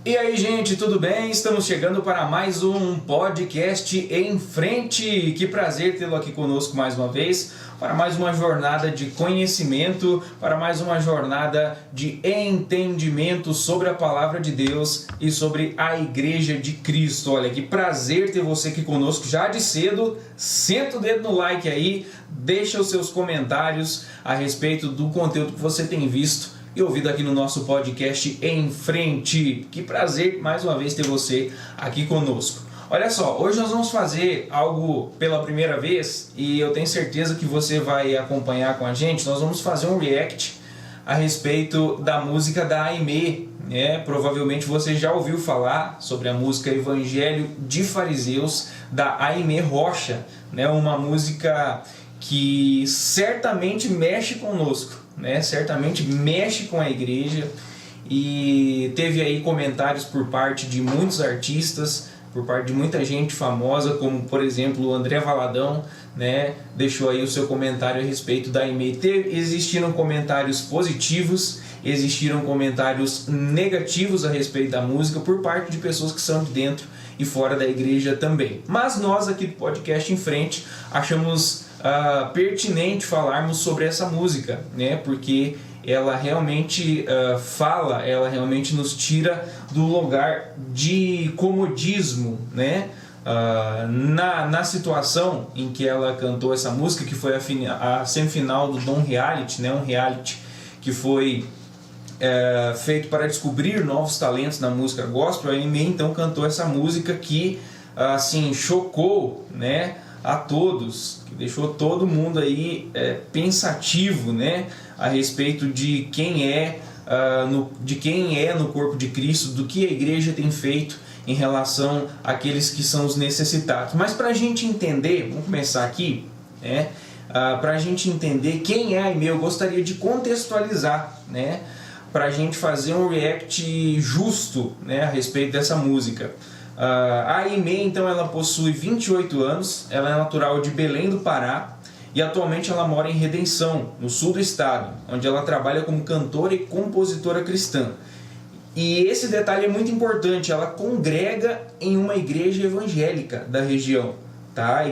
E aí, gente, tudo bem? Estamos chegando para mais um podcast em frente. Que prazer tê-lo aqui conosco mais uma vez, para mais uma jornada de conhecimento, para mais uma jornada de entendimento sobre a palavra de Deus e sobre a Igreja de Cristo. Olha, que prazer ter você aqui conosco já de cedo. Senta o dedo no like aí, deixa os seus comentários a respeito do conteúdo que você tem visto e ouvido aqui no nosso podcast em frente. Que prazer mais uma vez ter você aqui conosco. Olha só, hoje nós vamos fazer algo pela primeira vez e eu tenho certeza que você vai acompanhar com a gente. Nós vamos fazer um react a respeito da música da Aimee, né? Provavelmente você já ouviu falar sobre a música Evangelho de Fariseus da Aimee Rocha, né? Uma música que certamente mexe conosco, né? Certamente mexe com a igreja, e teve aí comentários por parte de muitos artistas, por parte de muita gente famosa, como por exemplo o André Valadão, né? Deixou aí o seu comentário a respeito da Aimee. Existiram comentários positivos, existiram comentários negativos a respeito da música por parte de pessoas que são de dentro e fora da igreja também. Mas nós aqui do podcast em frente achamos pertinente falarmos sobre essa música, né? Porque ela realmente ela realmente nos tira do lugar de comodismo, né? Na situação em que ela cantou essa música, que foi a semifinal do Dom Reality, né? Um reality que foi feito para descobrir novos talentos na música gospel. A Aimee então cantou essa música que assim chocou, né, a todos, que deixou todo mundo aí pensativo, né, a respeito de quem é no corpo de Cristo, do que a igreja tem feito em relação àqueles que são os necessitados. Mas para a gente entender, vamos começar aqui, né, para a gente entender quem é a Aimee, eu gostaria de contextualizar, né, para a gente fazer um react justo, né, a respeito dessa música. A Aimee, então, ela possui 28 anos, ela é natural de Belém do Pará e atualmente ela mora em Redenção, no sul do estado, onde ela trabalha como cantora e compositora cristã. E esse detalhe é muito importante, ela congrega em uma igreja evangélica da região, tá?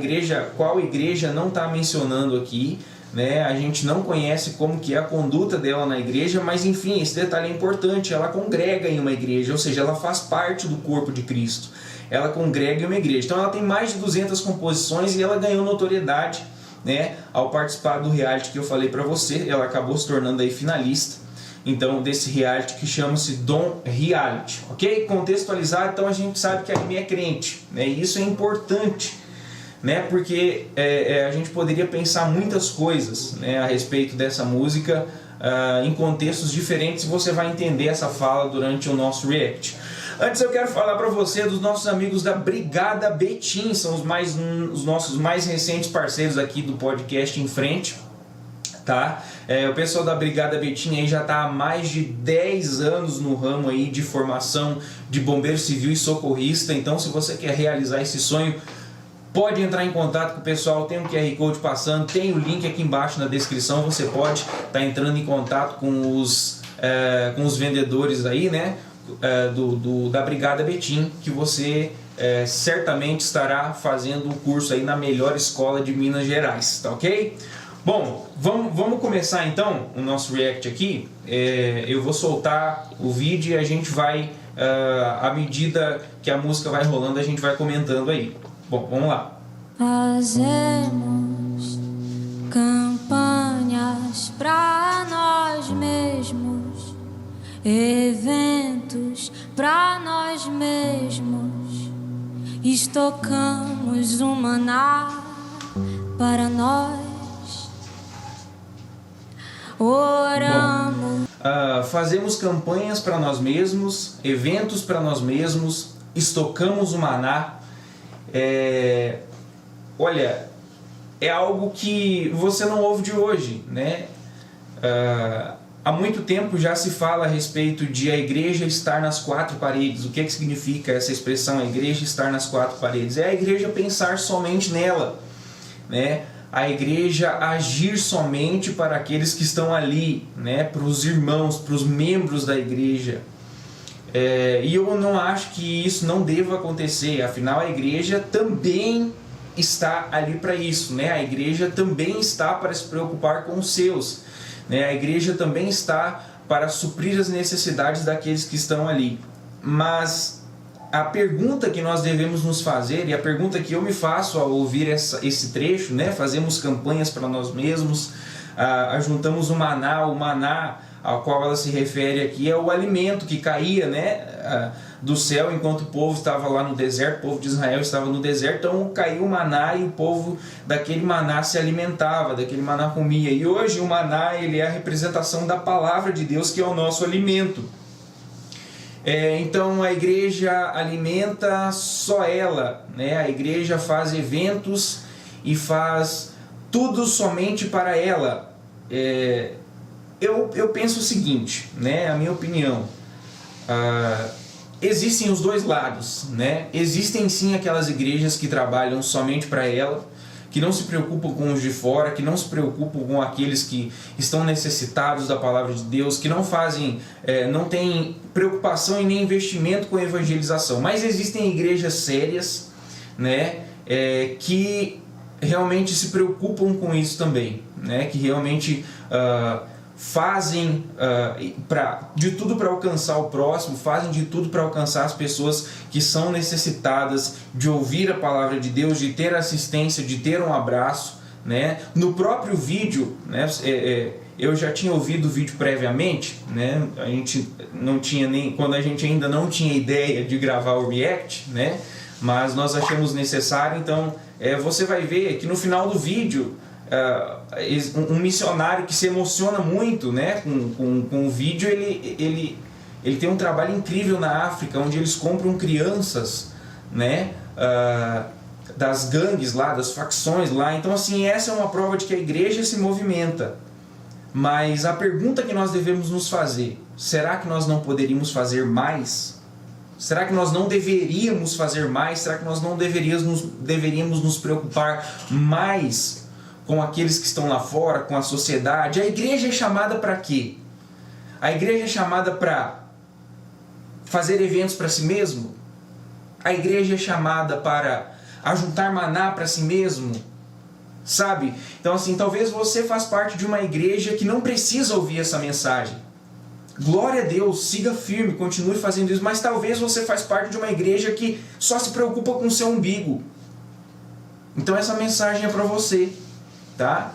Qual igreja não está mencionando aqui, né? A gente não conhece como que é a conduta dela na igreja, mas enfim, esse detalhe é importante. Ela congrega em uma igreja, ou seja, ela faz parte do corpo de Cristo. Ela congrega em uma igreja. Então ela tem mais de 200 composições e ela ganhou notoriedade, né, ao participar do reality que eu falei para você. Ela acabou se tornando aí finalista, então, desse reality que chama-se Dom Reality, ok? Contextualizar, então a gente sabe que a Aimee é crente, né? E isso é importante, né? Porque a gente poderia pensar muitas coisas, né, a respeito dessa música em contextos diferentes, e você vai entender essa fala durante o nosso react. Antes eu quero falar para você dos nossos amigos da Brigada Betim, são os nossos mais recentes parceiros aqui do podcast em frente, tá? O pessoal da Brigada Betim aí já está há mais de 10 anos no ramo aí de formação de bombeiro civil e socorrista. Então, se você quer realizar esse sonho, pode entrar em contato com o pessoal, tem um QR Code passando, tem o link aqui embaixo na descrição, você pode estar entrando em contato com os vendedores aí, né, da Brigada Betim, que você certamente estará fazendo o curso aí na melhor escola de Minas Gerais, tá ok? Bom, vamos começar então o nosso react aqui. Eu vou soltar o vídeo e a gente vai, à medida que a música vai rolando, a gente vai comentando aí. Bom, vamos lá. Fazemos campanhas pra nós mesmos, eventos pra nós mesmos, estocamos o maná para nós, oramos. Fazemos campanhas para nós mesmos, eventos para nós mesmos, estocamos o maná. Olha, é algo que você não ouve de hoje, né? Há muito tempo já se fala a respeito de a igreja estar nas quatro paredes. O que significa essa expressão, a igreja estar nas quatro paredes? É a igreja pensar somente nela, né? A igreja agir somente para aqueles que estão ali, né? Para os irmãos, para os membros da igreja. E eu não acho que isso não deva acontecer, afinal a igreja também está ali para isso, né? A igreja também está para se preocupar com os seus, né? A igreja também está para suprir as necessidades daqueles que estão ali. Mas a pergunta que nós devemos nos fazer, e a pergunta que eu me faço ao ouvir esse trecho, né? Fazemos campanhas para nós mesmos, ajuntamos o maná ao qual ela se refere aqui, é o alimento que caía, né? Do céu enquanto o povo estava lá no deserto, o povo de Israel estava no deserto, então caiu o maná e o povo daquele maná se alimentava, daquele maná comia. E hoje o maná, ele é a representação da palavra de Deus, que é o nosso alimento. Então a igreja alimenta só ela, né? A igreja faz eventos e faz tudo somente para ela. Eu penso o seguinte, né? A minha opinião, existem os dois lados, né? Existem sim aquelas igrejas que trabalham somente para ela, que não se preocupam com os de fora, que não se preocupam com aqueles que estão necessitados da palavra de Deus, que não fazem, não têm preocupação e nem investimento com a evangelização. Mas existem igrejas sérias, né? Que realmente se preocupam com isso também, né? Que realmente fazem de tudo para alcançar o próximo, fazem de tudo para alcançar as pessoas que são necessitadas de ouvir a palavra de Deus, de ter assistência, de ter um abraço, né? No próprio vídeo, né? Eu já tinha ouvido o vídeo previamente, né? A gente não tinha quando a gente ainda não tinha ideia de gravar o react, né? Mas nós achamos necessário, então você vai ver que no final do vídeo um missionário que se emociona muito, né, com o vídeo, ele tem um trabalho incrível na África, onde eles compram crianças, né, das gangues lá, das facções lá. Então assim, essa é uma prova de que a igreja se movimenta. Mas a pergunta que nós devemos nos fazer: será que nós não poderíamos fazer mais? Será que nós não deveríamos fazer mais? Será que nós não deveríamos nos preocupar mais com aqueles que estão lá fora, com a sociedade? A igreja é chamada para quê? A igreja é chamada para fazer eventos para si mesmo? A igreja é chamada para ajuntar maná para si mesmo? Sabe? Então assim, talvez você faz parte de uma igreja que não precisa ouvir essa mensagem. Glória a Deus, siga firme, continue fazendo isso. Mas talvez você faz parte de uma igreja que só se preocupa com o seu umbigo. Então essa mensagem é para você. Tá?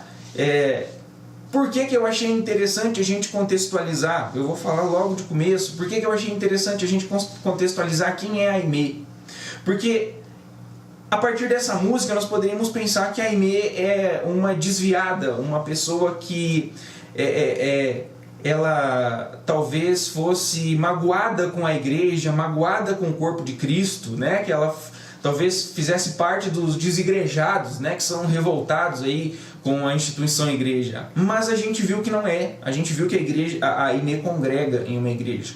Por que eu achei interessante a gente contextualizar? Eu vou falar logo de começo. Por que eu achei interessante a gente contextualizar quem é a Aimee? Porque a partir dessa música nós poderíamos pensar que a Aimee é uma desviada, uma pessoa que ela talvez fosse magoada com a igreja, magoada com o corpo de Cristo, né? Que ela talvez fizesse parte dos desigrejados, né? Que são revoltados aí com a instituição igreja. Mas a gente viu que não é. A gente viu que a Aimee congrega em uma igreja.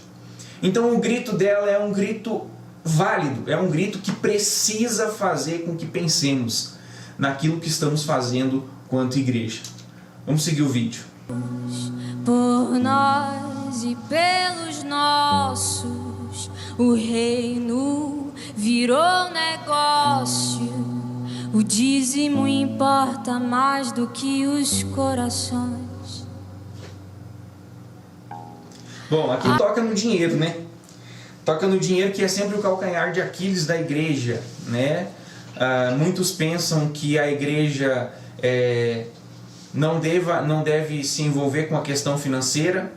Então o grito dela é um grito válido, é um grito que precisa fazer com que pensemos naquilo que estamos fazendo quanto igreja. Vamos seguir o vídeo. Por nós e pelos nossos, o reino virou negócio. O dízimo importa mais do que os corações. Bom, aqui toca no dinheiro, né? Toca no dinheiro, que é sempre o calcanhar de Aquiles da igreja, né? Muitos pensam que a igreja não deve se envolver com a questão financeira.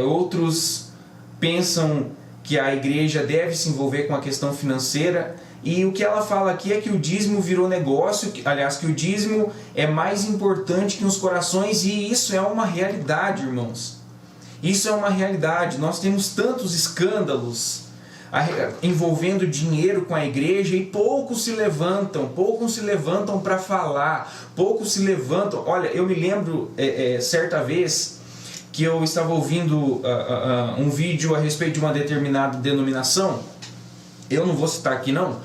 Outros pensam que a igreja deve se envolver com a questão financeira. E o que ela fala aqui é que o dízimo virou negócio, aliás, que o dízimo é mais importante que os corações, e isso é uma realidade, irmãos. Isso é uma realidade. Nós temos tantos escândalos envolvendo dinheiro com a igreja e poucos se levantam para falar, poucos se levantam. Olha, eu me lembro certa vez que eu estava ouvindo um vídeo a respeito de uma determinada denominação. Eu não vou citar aqui não,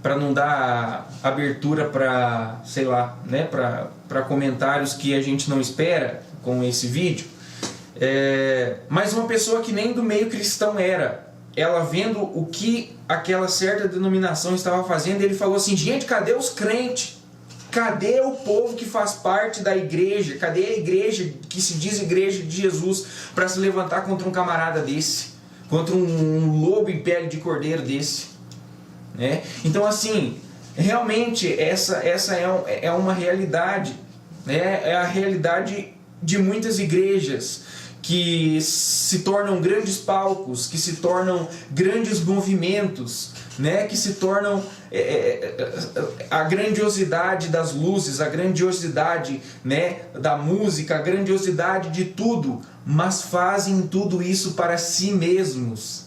para não dar abertura para, sei lá, né, para comentários que a gente não espera com esse vídeo. Mas uma pessoa que nem do meio cristão era, ela vendo o que aquela certa denominação estava fazendo, ele falou assim: gente, cadê os crentes? Cadê o povo que faz parte da igreja? Cadê a igreja que se diz igreja de Jesus para se levantar contra um camarada desse? Contra um lobo em pele de cordeiro desse? Né? Então, assim, realmente essa é uma realidade, né? É a realidade de muitas igrejas que se tornam grandes palcos, que se tornam grandes movimentos, né? Que se tornam a grandiosidade das luzes, a grandiosidade, né, da música, a grandiosidade de tudo, mas fazem tudo isso para si mesmos.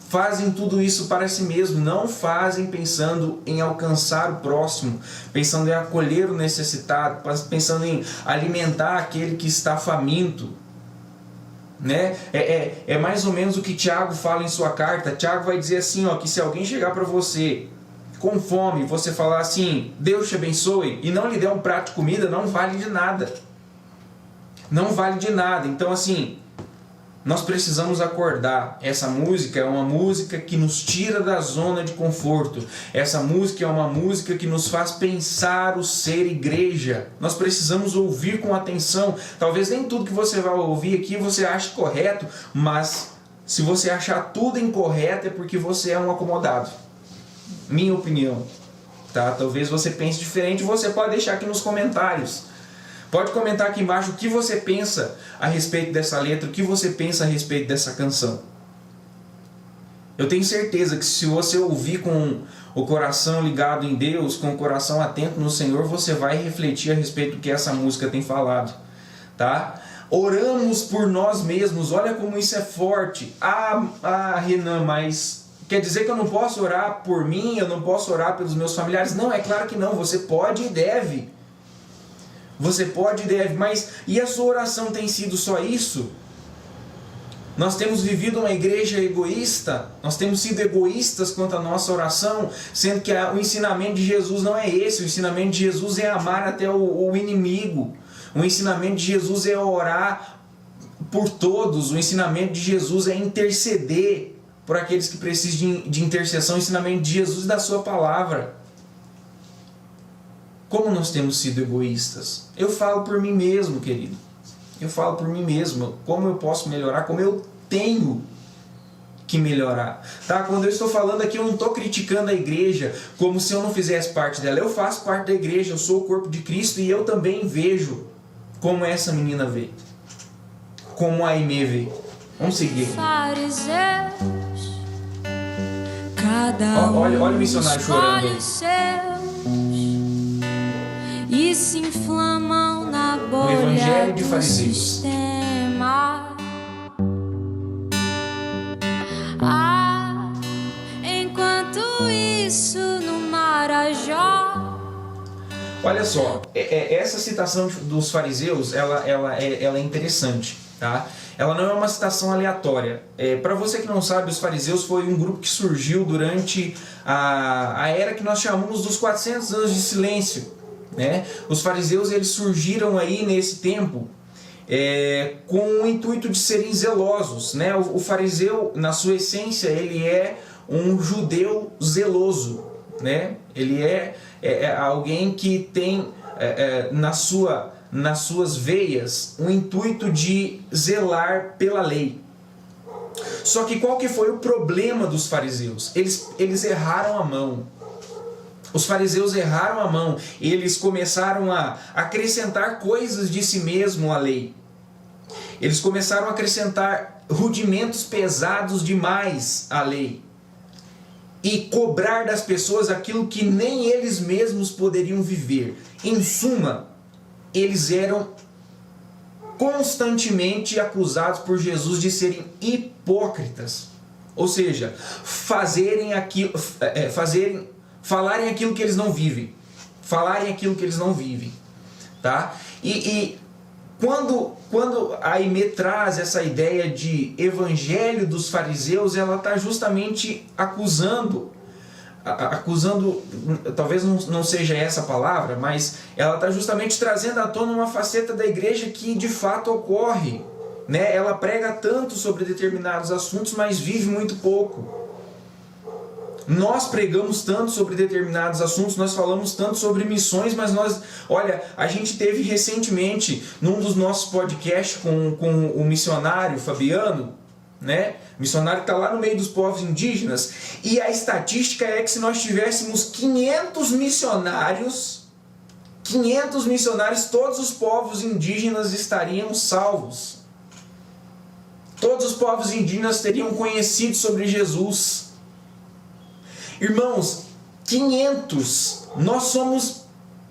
Fazem tudo isso para si mesmo, não fazem pensando em alcançar o próximo, pensando em acolher o necessitado, pensando em alimentar aquele que está faminto. Né? É mais ou menos o que Tiago fala em sua carta. Tiago vai dizer assim, ó, que se alguém chegar para você com fome, você falar assim: Deus te abençoe, e não lhe der um prato de comida, não vale de nada. Não vale de nada. Então, assim, nós precisamos acordar. Essa música é uma música que nos tira da zona de conforto. Essa música é uma música que nos faz pensar o ser igreja. Nós precisamos ouvir com atenção. Talvez nem tudo que você vai ouvir aqui você ache correto, mas se você achar tudo incorreto é porque você é um acomodado. Minha opinião. Tá? Talvez você pense diferente, você pode deixar aqui nos comentários. Pode comentar aqui embaixo o que você pensa a respeito dessa letra, o que você pensa a respeito dessa canção. Eu tenho certeza que se você ouvir com o coração ligado em Deus, com o coração atento no Senhor, você vai refletir a respeito do que essa música tem falado. Tá? Oramos por nós mesmos, olha como isso é forte. Renan, mas quer dizer que eu não posso orar por mim, eu não posso orar pelos meus familiares? Não, é claro que não, você pode e deve. Você pode e deve, mas e a sua oração tem sido só isso? Nós temos vivido uma igreja egoísta, nós temos sido egoístas quanto à nossa oração, sendo que o ensinamento de Jesus não é esse. O ensinamento de Jesus é amar até o inimigo. O ensinamento de Jesus é orar por todos. O ensinamento de Jesus é interceder por aqueles que precisam de intercessão. O ensinamento de Jesus e da sua palavra. Como nós temos sido egoístas? Eu falo por mim mesmo, querido. Eu falo por mim mesmo. Como eu posso melhorar? Como eu tenho que melhorar? Tá? Quando eu estou falando aqui, eu não estou criticando a igreja como se eu não fizesse parte dela. Eu faço parte da igreja, eu sou o corpo de Cristo e eu também vejo como essa menina vê. Como a Aimee vê. Vamos seguir. Fariseus, cada olha o missionário chorando. E se inflamam na bolha Evangelho de do Fariseus. sistema. Enquanto isso no Marajó. Olha só, essa citação dos fariseus, ela é interessante, tá? Ela não é uma citação aleatória. Para você que não sabe, os fariseus foi um grupo que surgiu durante a era que nós chamamos dos 400 anos de silêncio. Né? Os fariseus eles surgiram aí nesse tempo com o intuito de serem zelosos. Né? O fariseu, na sua essência, ele é um judeu zeloso. Né? Ele é alguém que tem nas suas veias o intuito de zelar pela lei. Só que qual que foi o problema dos fariseus? Eles erraram a mão. Os fariseus erraram a mão, eles começaram a acrescentar coisas de si mesmo à lei. Eles começaram a acrescentar rudimentos pesados demais à lei. E cobrar das pessoas aquilo que nem eles mesmos poderiam viver. Em suma, eles eram constantemente acusados por Jesus de serem hipócritas. Ou seja, falarem aquilo que eles não vivem. Falarem aquilo que eles não vivem. Tá? E quando a Aimee traz essa ideia de evangelho dos fariseus, ela está justamente acusando acusando, talvez não seja essa a palavra, mas ela está justamente trazendo à tona uma faceta da igreja que de fato ocorre, né? Ela prega tanto sobre determinados assuntos, mas vive muito pouco. Nós pregamos tanto sobre determinados assuntos, nós falamos tanto sobre missões, mas olha, a gente teve recentemente, num dos nossos podcasts com o missionário Fabiano, né? Missionário que está lá no meio dos povos indígenas, e a estatística é que se nós tivéssemos 500 missionários, todos os povos indígenas estariam salvos. Todos os povos indígenas teriam conhecido sobre Jesus. Irmãos, 500, nós somos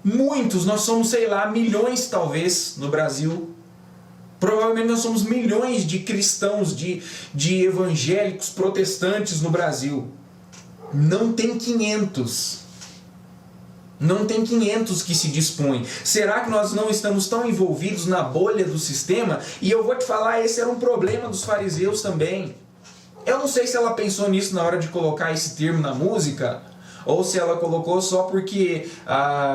muitos, nós somos, sei lá, milhões talvez no Brasil. Provavelmente nós somos milhões de cristãos, de evangélicos, protestantes no Brasil. Não tem 500. Não tem 500 que se dispõem. Será que nós não estamos tão envolvidos na bolha do sistema? E eu vou te falar, esse era um problema dos fariseus também. Eu não sei se ela pensou nisso na hora de colocar esse termo na música, ou se ela colocou só porque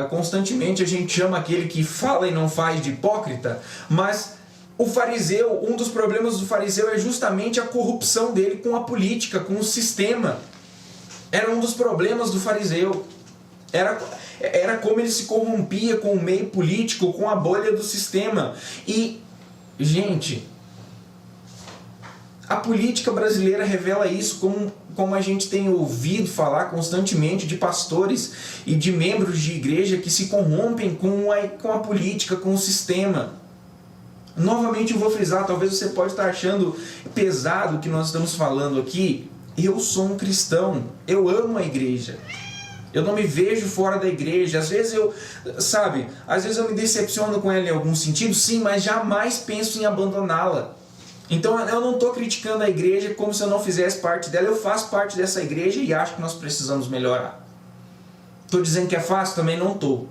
constantemente a gente chama aquele que fala e não faz de hipócrita, mas o fariseu, um dos problemas do fariseu é justamente a corrupção dele com a política, com o sistema. Era um dos problemas do fariseu. Era como ele se corrompia com o meio político, com a bolha do sistema. E, gente, a política brasileira revela isso, como a gente tem ouvido falar constantemente de pastores e de membros de igreja que se corrompem com a política, com o sistema. Novamente eu vou frisar, talvez você pode estar achando pesado o que nós estamos falando aqui. Eu sou um cristão, eu amo a igreja. Eu não me vejo fora da igreja. Às vezes eu me decepciono com ela em algum sentido, sim, mas jamais penso em abandoná-la. Então eu não estou criticando a igreja como se eu não fizesse parte dela. Eu faço parte dessa igreja e acho que nós precisamos melhorar. Estou dizendo que é fácil? Também não estou.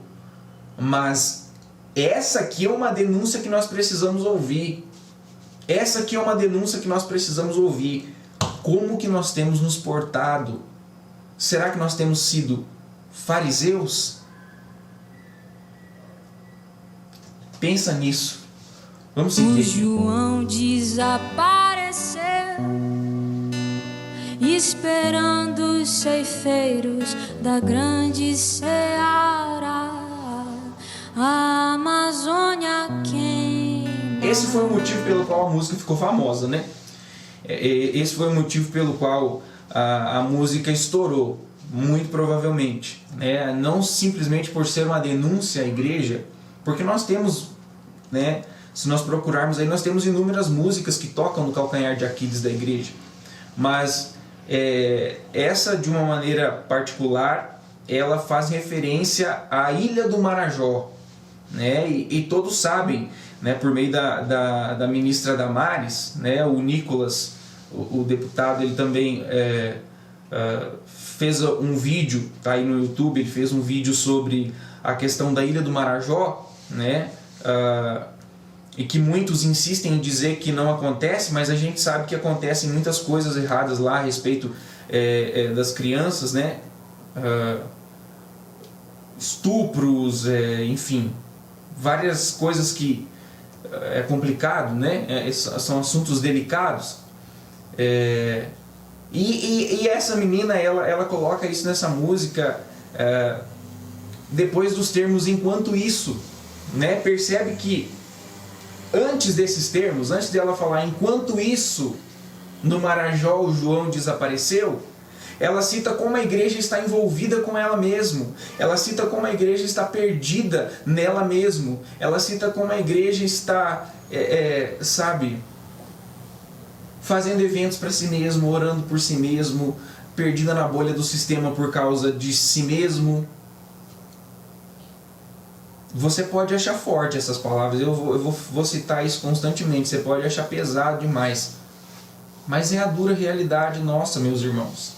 Mas essa aqui é uma denúncia que nós precisamos ouvir. Essa aqui é uma denúncia que nós precisamos ouvir. Como que nós temos nos portado? Será que nós temos sido fariseus? Pensa nisso. Vamos seguir. O João desapareceu, esperando os ceifeiros da grande seara. A Amazônia queima. Esse foi o motivo pelo qual a música ficou famosa, né? Esse foi o motivo pelo qual a música estourou, muito provavelmente, né? Não simplesmente por ser uma denúncia à igreja, porque nós temos, né? Se nós procurarmos aí, nós temos inúmeras músicas que tocam no calcanhar de Aquiles da igreja. Mas essa, de uma maneira particular, ela faz referência à Ilha do Marajó, né? E todos sabem, né, por meio da ministra Damares, né, o Nicolas, o deputado, ele também fez um vídeo, tá aí no YouTube, ele fez um vídeo sobre a questão da Ilha do Marajó, né? E que muitos insistem em dizer que não acontece, mas a gente sabe que acontecem muitas coisas erradas lá a respeito das crianças, né? Estupros, enfim, várias coisas que é complicado, né? São assuntos delicados. E essa menina, ela coloca isso nessa música depois dos termos enquanto isso, né? Percebe que antes desses termos, antes dela falar enquanto isso, no Marajó o João desapareceu, ela cita como a igreja está envolvida com ela mesma. Ela cita como a igreja está perdida nela mesma. Ela cita como a igreja está, fazendo eventos para si mesmo, orando por si mesmo, perdida na bolha do sistema por causa de si mesmo. Você pode achar forte essas palavras, eu vou citar isso constantemente, você pode achar pesado demais. Mas é a dura realidade nossa, meus irmãos.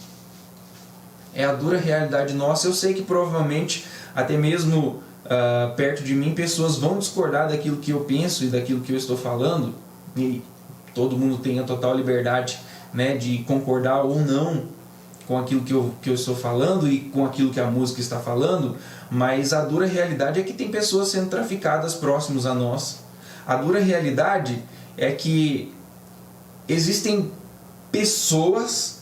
É a dura realidade nossa. Eu sei que provavelmente, até mesmo perto de mim, pessoas vão discordar daquilo que eu penso e daquilo que eu estou falando. E todo mundo tem a total liberdade, né, de concordar ou não com aquilo que eu estou falando e com aquilo que a música está falando, mas a dura realidade é que tem pessoas sendo traficadas próximos a nós. A dura realidade é que existem pessoas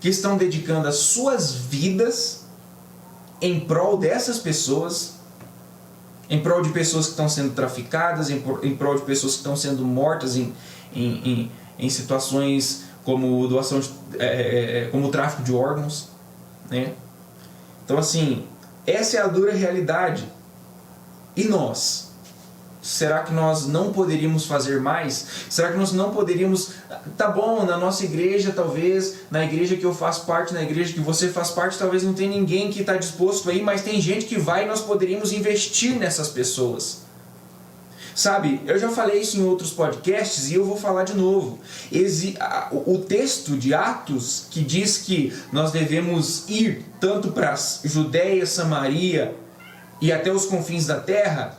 que estão dedicando as suas vidas em prol dessas pessoas, em prol de pessoas que estão sendo traficadas, em prol de pessoas que estão sendo mortas em situações como doação, como o tráfico de órgãos, né? Então, assim, essa é a dura realidade. E nós? Será que nós não poderíamos fazer mais? Será que nós não poderíamos... Tá bom, na nossa igreja, talvez, na igreja que eu faço parte, na igreja que você faz parte, talvez não tenha ninguém que está disposto aí, mas tem gente que vai e nós poderíamos investir nessas pessoas. Sabe, eu já falei isso em outros podcasts e eu vou falar de novo. O texto de Atos que diz que nós devemos ir tanto para Judéia, Samaria e até os confins da terra,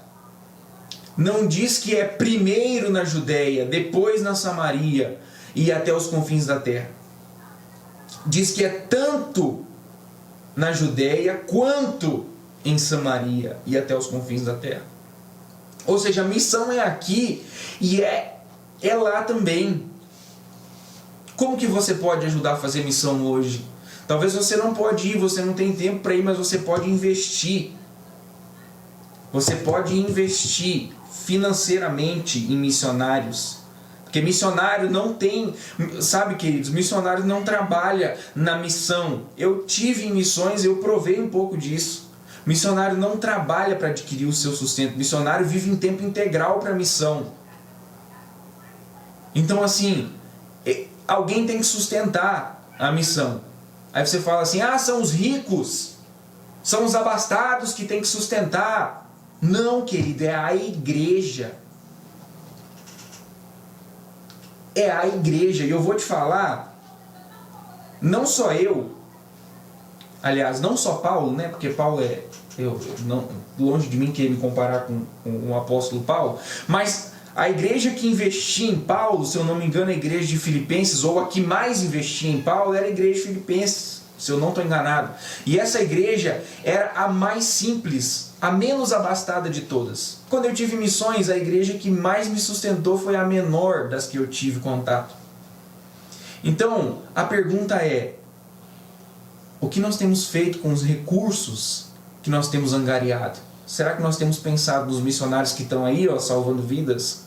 não diz que é primeiro na Judéia, depois na Samaria e até os confins da terra. Diz que é tanto na Judéia quanto em Samaria e até os confins da terra. Ou seja, a missão é aqui e é lá também. Como que você pode ajudar a fazer missão hoje? Talvez você não pode ir, você não tem tempo para ir, mas você pode investir. Você pode investir financeiramente em missionários. Porque missionário não tem... Sabe, queridos, missionário não trabalha na missão. Eu tive em missões, eu provei um pouco disso. Missionário não trabalha para adquirir o seu sustento. Missionário vive em tempo integral para a missão. Então, assim, alguém tem que sustentar a missão. Aí você fala assim, são os ricos, são os abastados que tem que sustentar. Não, querido, é a igreja. É a igreja. E eu vou te falar, não só eu, aliás, não só Paulo, né? Porque Paulo longe de mim querer me comparar com o apóstolo Paulo, mas a igreja que investia em Paulo, se eu não me engano, a igreja de Filipenses, ou a que mais investia em Paulo, era a igreja de Filipenses, se eu não estou enganado. E essa igreja era a mais simples, a menos abastada de todas. Quando eu tive missões, a igreja que mais me sustentou foi a menor das que eu tive contato. Então, a pergunta é, o que nós temos feito com os recursos que nós temos angariado? Será que nós temos pensado nos missionários que estão aí, salvando vidas?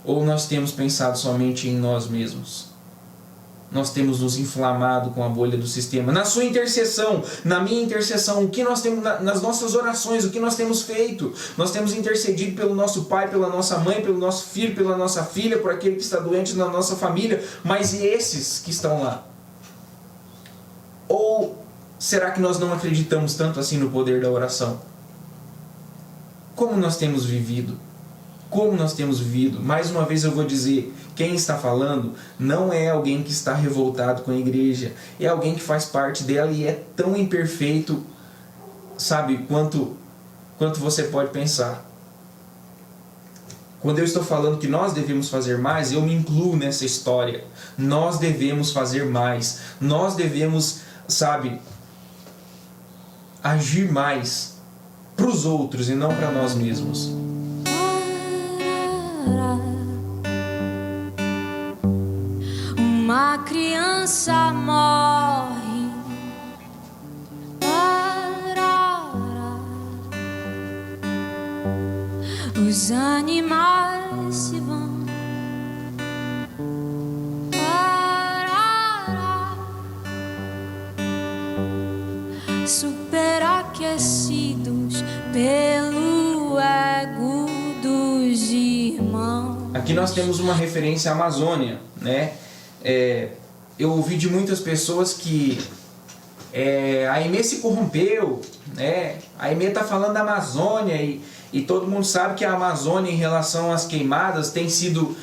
Ou nós temos pensado somente em nós mesmos? Nós temos nos inflamado com a bolha do sistema. Na sua intercessão, na minha intercessão, o que nós temos nas nossas orações, o que nós temos feito? Nós temos intercedido pelo nosso pai, pela nossa mãe, pelo nosso filho, pela nossa filha, por aquele que está doente na nossa família, mas e esses que estão lá? Ou será que nós não acreditamos tanto assim no poder da oração? Como nós temos vivido? Como nós temos vivido? Mais uma vez eu vou dizer, quem está falando não é alguém que está revoltado com a igreja, é alguém que faz parte dela e é tão imperfeito, sabe, quanto você pode pensar. Quando eu estou falando que nós devemos fazer mais, eu me incluo nessa história. Nós devemos fazer mais. Nós devemos, sabe, agir mais para os outros e não para nós mesmos. Uma criança morre, os animais se vão, superaquecidos pelo ego dos irmãos. Aqui nós temos uma referência à Amazônia, né? Eu ouvi de muitas pessoas que a Aimee se corrompeu, né? A Aimee está falando da Amazônia e todo mundo sabe que a Amazônia, em relação às queimadas, tem sido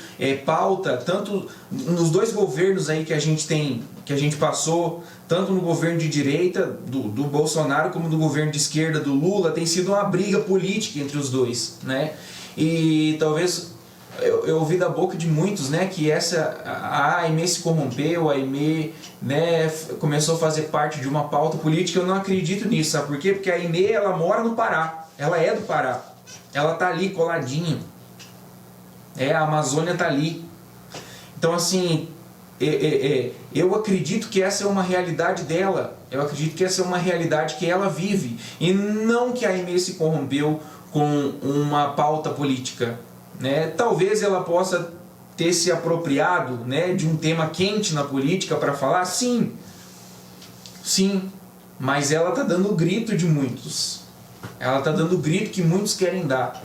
pauta tanto nos dois governos aí que a gente passou, tanto no governo de direita do Bolsonaro como no governo de esquerda do Lula. Tem sido uma briga política entre os dois, né? E talvez eu ouvi da boca de muitos, né, que a Aimee se corrompeu, a Aimee, né, começou a fazer parte de uma pauta política. Eu não acredito nisso, sabe por quê? Porque a Aimee, ela mora no Pará, ela é do Pará, ela tá ali coladinho, a Amazônia tá ali. Então assim, eu acredito que essa é uma realidade dela, eu acredito que essa é uma realidade que ela vive, e não que a Aimee se corrompeu com uma pauta política, né? Talvez ela possa ter se apropriado, né, de um tema quente na política para falar, sim, mas ela está dando o grito de muitos, ela está dando o grito que muitos querem dar,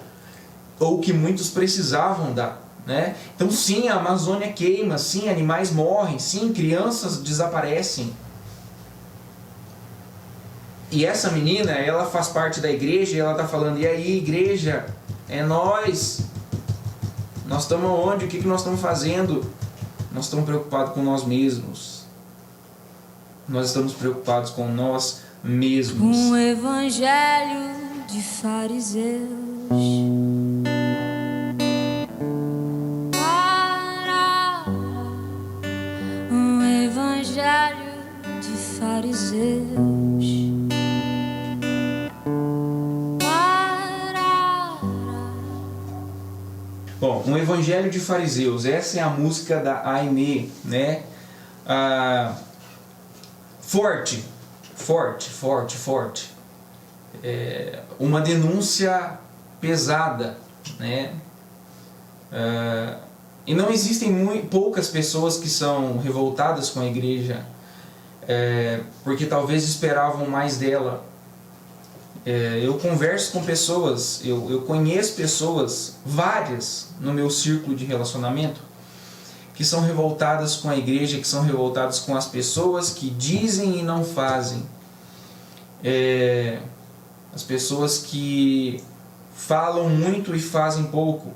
ou que muitos precisavam dar, né? Então sim, a Amazônia queima, sim, animais morrem, sim, crianças desaparecem. E essa menina, ela faz parte da igreja e ela está falando, e aí, igreja, é nós estamos onde? O que nós estamos fazendo? Nós estamos preocupados com nós mesmos. Nós estamos preocupados com nós mesmos. Um evangelho de fariseus. Um evangelho de fariseus. Bom, um evangelho de fariseus, essa é a música da Aimee, né? Forte. Uma denúncia pesada, né? E não existem poucas pessoas que são revoltadas com a igreja, porque talvez esperavam mais dela. Eu converso com pessoas, eu conheço pessoas, várias, no meu círculo de relacionamento, que são revoltadas com a igreja, que são revoltadas com as pessoas que dizem e não fazem. As pessoas que falam muito e fazem pouco.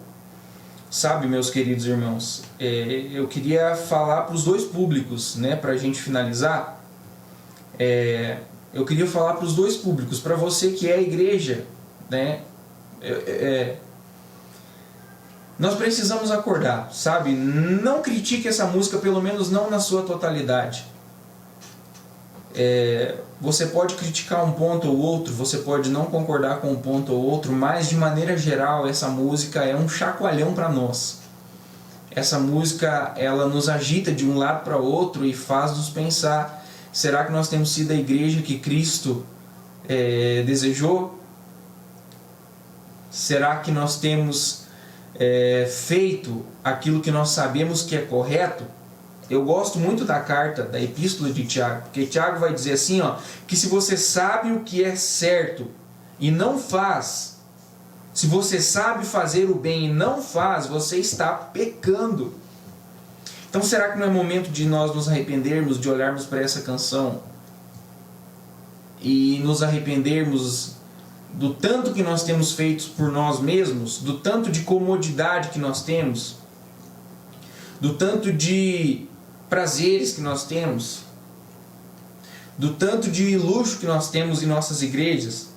Sabe, meus queridos irmãos, eu queria falar para os dois públicos, né, para a gente finalizar. Eu queria falar para os dois públicos, para você que é a igreja, né? Nós precisamos acordar, sabe? Não critique essa música, pelo menos não na sua totalidade. Você pode criticar um ponto ou outro, você pode não concordar com um ponto ou outro, mas de maneira geral essa música é um chacoalhão para nós. Essa música, ela nos agita de um lado para outro e faz nos pensar: será que nós temos sido a igreja que Cristo desejou? Será que nós temos feito aquilo que nós sabemos que é correto? Eu gosto muito da carta, da epístola de Tiago, porque Tiago vai dizer assim, que se você sabe o que é certo e não faz, se você sabe fazer o bem e não faz, você está pecando. Então será que não é momento de nós nos arrependermos, de olharmos para essa canção e nos arrependermos do tanto que nós temos feito por nós mesmos, do tanto de comodidade que nós temos, do tanto de prazeres que nós temos, do tanto de luxo que nós temos em nossas igrejas?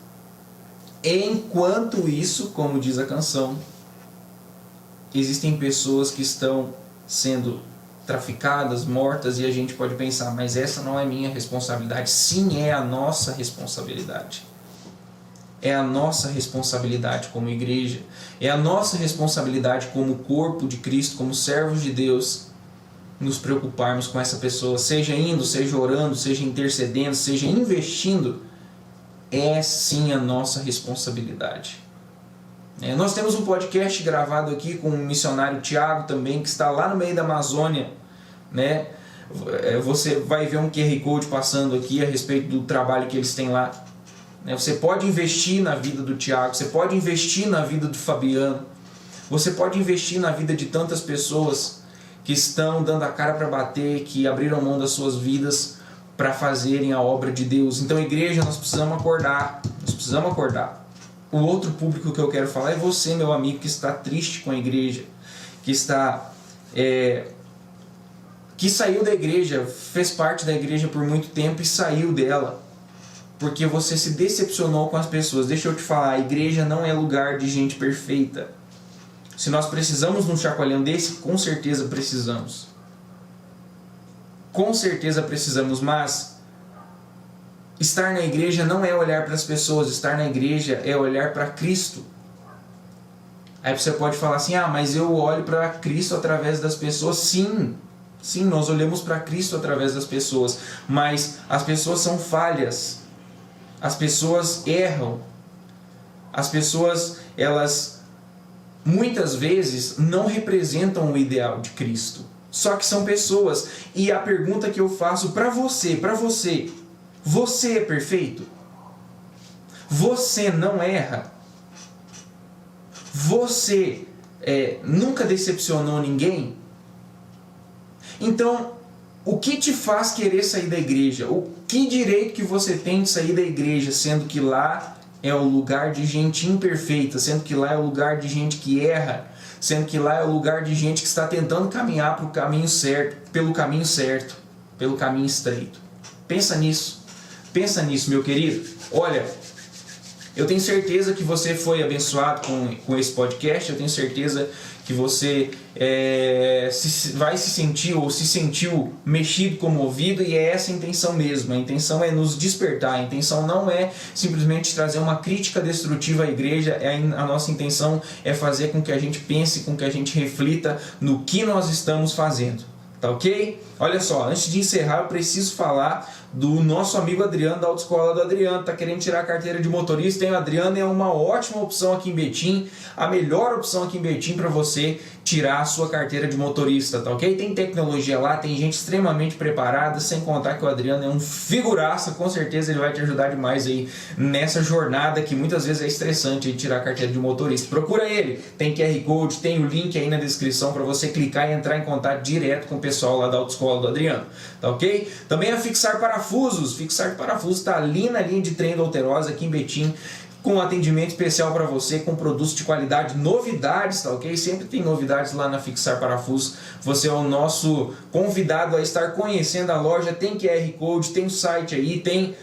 Enquanto isso, como diz a canção, existem pessoas que estão sendo traficadas, mortas, e a gente pode pensar, mas essa não é minha responsabilidade. Sim, é a nossa responsabilidade. É a nossa responsabilidade como igreja, é a nossa responsabilidade como corpo de Cristo, como servos de Deus, nos preocuparmos com essa pessoa, seja indo, seja orando, seja intercedendo, seja investindo. É sim a nossa responsabilidade. Nós temos um podcast gravado aqui com o missionário Tiago também, que está lá no meio da Amazônia, né? Você vai ver um QR Code passando aqui a respeito do trabalho que eles têm lá. Você pode investir na vida do Tiago, você pode investir na vida do Fabiano, você pode investir na vida de tantas pessoas que estão dando a cara para bater, que abriram mão das suas vidas para fazerem a obra de Deus. Então, igreja, nós precisamos acordar. Nós precisamos acordar. O outro público que eu quero falar é você, meu amigo, que está triste com a igreja, que está que saiu da igreja, fez parte da igreja por muito tempo e saiu dela porque você se decepcionou com as pessoas. Deixa eu te falar, a igreja não é lugar de gente perfeita. Se nós precisamos de um chacoalhão desse, com certeza precisamos. Com certeza precisamos, mas estar na igreja não é olhar para as pessoas, estar na igreja é olhar para Cristo. Aí você pode falar assim, mas eu olho para Cristo através das pessoas. Sim, nós olhamos para Cristo através das pessoas, mas as pessoas são falhas, as pessoas erram, as pessoas, elas muitas vezes não representam o ideal de Cristo, só que são pessoas. E a pergunta que eu faço para você, você é perfeito? Você não erra? Você nunca decepcionou ninguém? Então, o que te faz querer sair da igreja? O que direito que você tem de sair da igreja, sendo que lá é o lugar de gente imperfeita, sendo que lá é o lugar de gente que erra, sendo que lá é o lugar de gente que está tentando caminhar pelo caminho certo, pelo caminho estreito. Pensa nisso, meu querido. Olha, eu tenho certeza que você foi abençoado com esse podcast, eu tenho certeza que você vai se sentir ou se sentiu mexido, comovido, e é essa a intenção mesmo. A intenção é nos despertar, a intenção não é simplesmente trazer uma crítica destrutiva à igreja, a nossa intenção é fazer com que a gente pense, com que a gente reflita no que nós estamos fazendo. Tá ok? Olha só, antes de encerrar eu preciso falar do nosso amigo Adriano, da Autoescola do Adriano. Tá querendo tirar a carteira de motorista? O Adriano é uma ótima opção aqui em Betim, a melhor opção aqui em Betim para você tirar a sua carteira de motorista, tá ok? Tem tecnologia lá, tem gente extremamente preparada, sem contar que o Adriano é um figuraça, com certeza ele vai te ajudar demais aí nessa jornada que muitas vezes é estressante aí tirar a carteira de motorista. Procura ele, tem QR Code, tem o link aí na descrição para você clicar e entrar em contato direto com o pessoal lá da Autoescola do Adriano, tá ok? Também a Fixar Parafusos está ali na linha de trem da Alterosa aqui em Betim, com atendimento especial para você, com produtos de qualidade, novidades, tá ok? Sempre tem novidades lá na Fixar Parafusos. Você é o nosso convidado a estar conhecendo a loja. Tem QR Code, tem o site aí, tem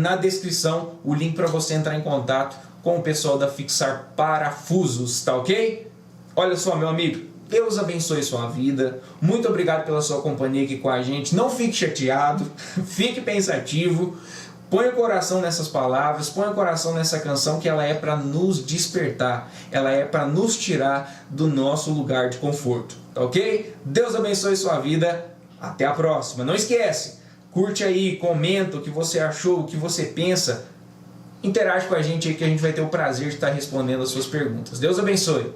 na descrição o link para você entrar em contato com o pessoal da Fixar Parafusos, tá ok? Olha só, meu amigo, Deus abençoe sua vida. Muito obrigado pela sua companhia aqui com a gente. Não fique chateado, fique pensativo. Põe o coração nessas palavras, põe o coração nessa canção, que ela é para nos despertar, ela é para nos tirar do nosso lugar de conforto, tá ok? Deus abençoe sua vida, até a próxima. Não esquece, curte aí, comenta o que você achou, o que você pensa, interage com a gente aí que a gente vai ter o prazer de estar respondendo as suas perguntas. Deus abençoe.